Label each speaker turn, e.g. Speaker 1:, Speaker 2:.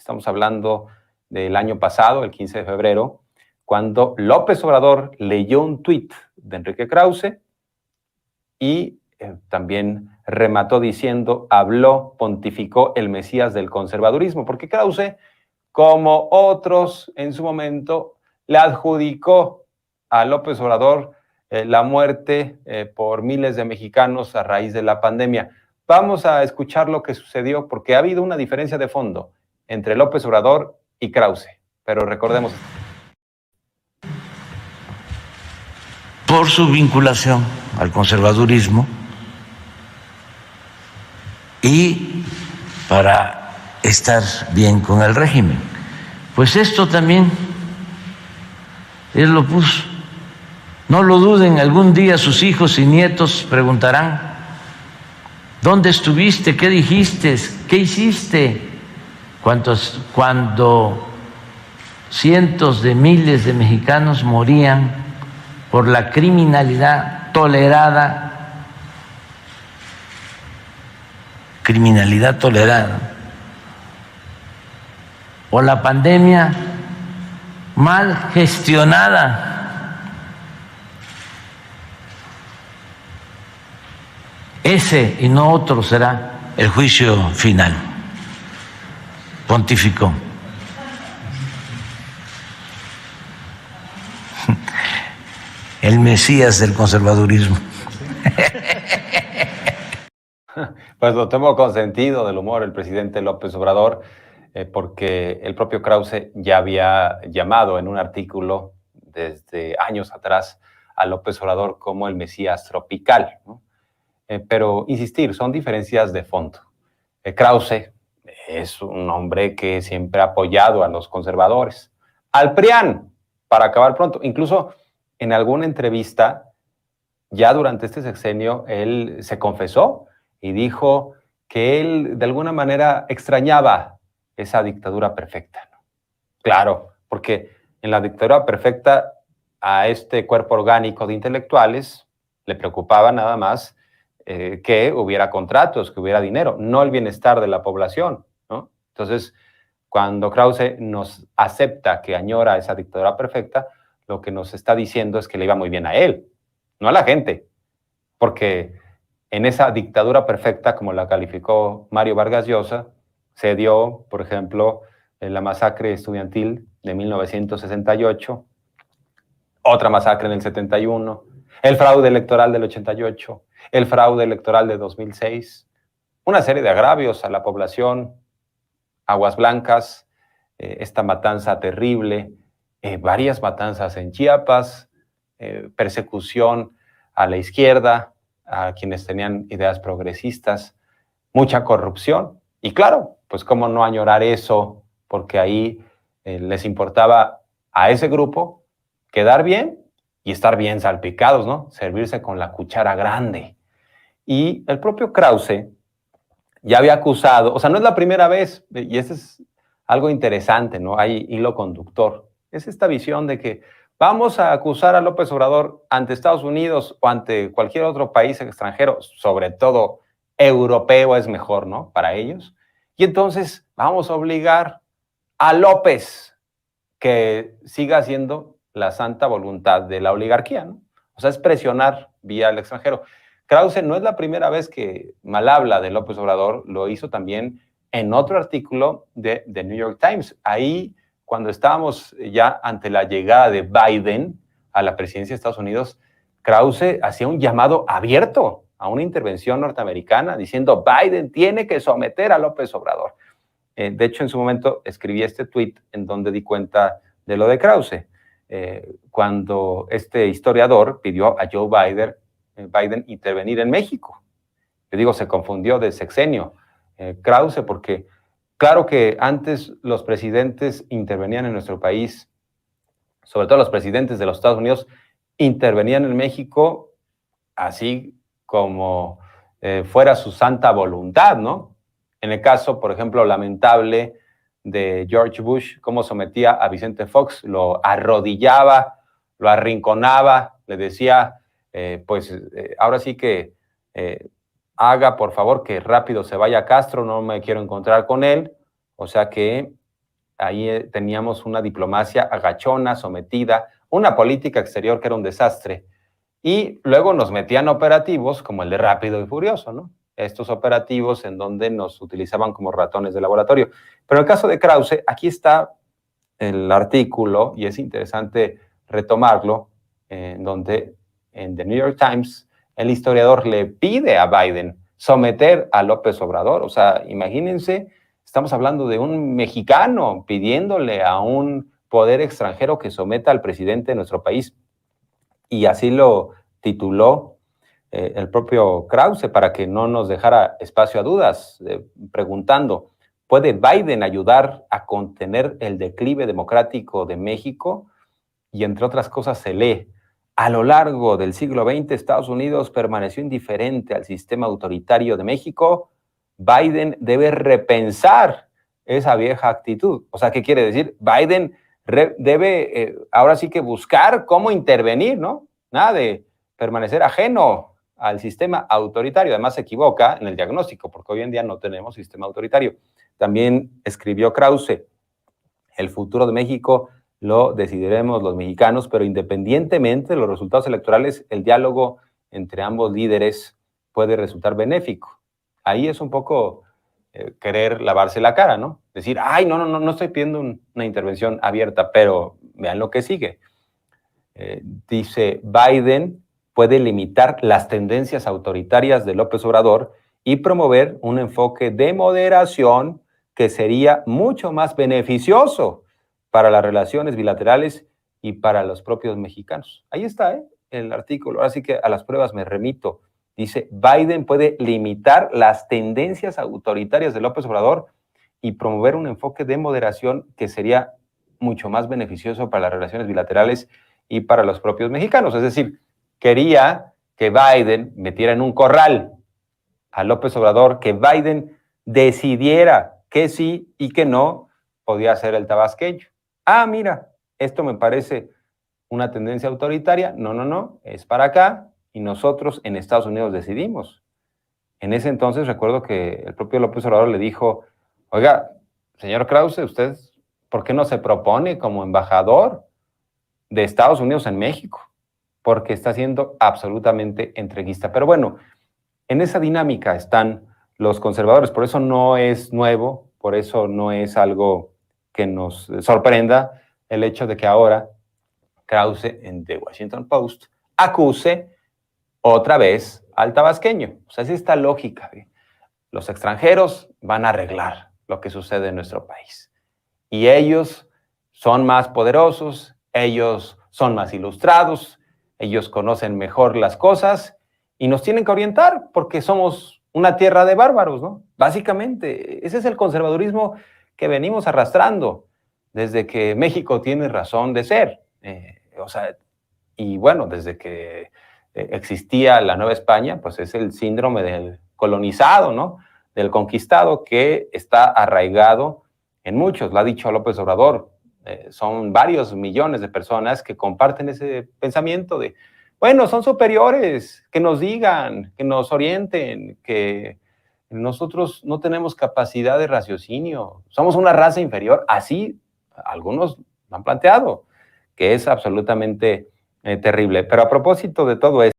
Speaker 1: estamos hablando del año pasado, el 15 de febrero, cuando López Obrador leyó un tuit de Enrique Krause y también remató diciendo, habló, pontificó el Mesías del conservadurismo, porque Krause, como otros en su momento, le adjudicó a López Obrador la muerte por miles de mexicanos a raíz de la pandemia. Vamos a escuchar lo que sucedió, porque ha habido una diferencia de fondo entre López Obrador y Krause, pero recordemos.
Speaker 2: Por su vinculación al conservadurismo y para estar bien con el régimen. Pues esto también él lo puso. No lo duden, algún día sus hijos y nietos preguntarán, ¿dónde estuviste? ¿Qué dijiste? ¿Qué hiciste? Cuando cientos de miles de mexicanos morían por la criminalidad tolerada, o la pandemia mal gestionada. Ese y no otro será el juicio final, pontificó. El Mesías del conservadurismo.
Speaker 1: Pues lo tomo con sentido del humor el presidente López Obrador, porque el propio Krause ya había llamado en un artículo desde años atrás a López Obrador como el Mesías tropical, ¿no? Pero insistir, son diferencias de fondo. Krause es un hombre que siempre ha apoyado a los conservadores, al PRIAN, para acabar pronto. Incluso en alguna entrevista, ya durante este sexenio, él se confesó y dijo que él de alguna manera extrañaba esa dictadura perfecta, ¿no? Claro, porque en la dictadura perfecta a este cuerpo orgánico de intelectuales le preocupaba nada más que hubiera contratos, que hubiera dinero, no el bienestar de la población, ¿no? Entonces, cuando Krause nos acepta que añora esa dictadura perfecta, lo que nos está diciendo es que le iba muy bien a él, no a la gente, porque en esa dictadura perfecta, como la calificó Mario Vargas Llosa, se dio, por ejemplo, la masacre estudiantil de 1968, otra masacre en el 71, el fraude electoral del 88, el fraude electoral de 2006, una serie de agravios a la población, Aguas Blancas, esta matanza terrible, varias matanzas en Chiapas, persecución a la izquierda, a quienes tenían ideas progresistas, mucha corrupción. Y claro, pues cómo no añorar eso, porque ahí les importaba a ese grupo quedar bien y estar bien salpicados, ¿no? Servirse con la cuchara grande. Y el propio Krause ya había acusado, o sea, no es la primera vez, y eso es algo interesante, ¿no? Hay hilo conductor. Es esta visión de que vamos a acusar a López Obrador ante Estados Unidos o ante cualquier otro país extranjero, sobre todo europeo es mejor, ¿no? Para ellos. Y entonces vamos a obligar a López que siga haciendo la santa voluntad de la oligarquía, ¿no? O sea, es presionar vía el extranjero. Krause no es la primera vez que mal habla de López Obrador, lo hizo también en otro artículo de The New York Times. Ahí, cuando estábamos ya ante la llegada de Biden a la presidencia de Estados Unidos, Krause hacía un llamado abierto a una intervención norteamericana diciendo Biden tiene que someter a López Obrador. De hecho, en su momento escribí este tuit en donde di cuenta de lo de Krause, cuando este historiador pidió a Joe Biden intervenir en México. Yo digo, se confundió de sexenio Krause, porque claro que antes los presidentes intervenían en nuestro país, sobre todo los presidentes de los Estados Unidos, intervenían en México así como fuera su santa voluntad, ¿no? En el caso, por ejemplo, lamentable de George Bush, cómo sometía a Vicente Fox, lo arrodillaba, lo arrinconaba, le decía, ahora sí que haga por favor que rápido se vaya a Castro, no me quiero encontrar con él. O sea que ahí teníamos una diplomacia agachona, sometida, una política exterior que era un desastre, y luego nos metían operativos como el de Rápido y Furioso, ¿no? Estos operativos en donde nos utilizaban como ratones de laboratorio. Pero en el caso de Krause, aquí está el artículo, y es interesante retomarlo, en donde en The New York Times el historiador le pide a Biden someter a López Obrador. O sea, imagínense, estamos hablando de un mexicano pidiéndole a un poder extranjero que someta al presidente de nuestro país. Y así lo tituló el propio Krause para que no nos dejara espacio a dudas, preguntando, ¿puede Biden ayudar a contener el declive democrático de México? Y entre otras cosas se lee, a lo largo del siglo XX Estados Unidos permaneció indiferente al sistema autoritario de México. Biden debe repensar esa vieja actitud. O sea, ¿qué quiere decir? Biden debe ahora sí que buscar cómo intervenir, ¿no? Nada de permanecer ajeno al sistema autoritario. Además se equivoca en el diagnóstico, porque hoy en día no tenemos sistema autoritario. También escribió Krause, el futuro de México lo decidiremos los mexicanos, pero independientemente de los resultados electorales, el diálogo entre ambos líderes puede resultar benéfico. Ahí es un poco querer lavarse la cara, ¿no? Decir, ay, no estoy pidiendo una intervención abierta, pero vean lo que sigue. Dice, Biden puede limitar las tendencias autoritarias de López Obrador y promover un enfoque de moderación que sería mucho más beneficioso para las relaciones bilaterales y para los propios mexicanos. Ahí está, el artículo. Ahora sí que a las pruebas me remito. Dice, Biden puede limitar las tendencias autoritarias de López Obrador y promover un enfoque de moderación que sería mucho más beneficioso para las relaciones bilaterales y para los propios mexicanos. Es decir, quería que Biden metiera en un corral a López Obrador, que Biden decidiera que sí y que no podía ser el tabasqueño. Ah, mira, esto me parece una tendencia autoritaria. No, es para acá y nosotros en Estados Unidos decidimos. En ese entonces recuerdo que el propio López Obrador le dijo, oiga, señor Krause, ¿usted por qué no se propone como embajador de Estados Unidos en México? Porque está siendo absolutamente entreguista. Pero bueno, en esa dinámica están los conservadores, por eso no es nuevo, por eso no es algo que nos sorprenda el hecho de que ahora Krause en The Washington Post acuse otra vez al tabasqueño. O sea, es esta lógica de los extranjeros van a arreglar lo que sucede en nuestro país. Y ellos son más poderosos, ellos son más ilustrados, ellos conocen mejor las cosas y nos tienen que orientar porque somos una tierra de bárbaros, ¿no? Básicamente, ese es el conservadurismo que venimos arrastrando desde que México tiene razón de ser. Y bueno, desde que existía la Nueva España, pues es el síndrome del colonizado, ¿no? Del conquistado que está arraigado en muchos, lo ha dicho López Obrador. Son varios millones de personas que comparten ese pensamiento de, bueno, son superiores, que nos digan, que nos orienten, que nosotros no tenemos capacidad de raciocinio, somos una raza inferior. Así algunos lo han planteado, que es absolutamente terrible. Pero a propósito de todo esto,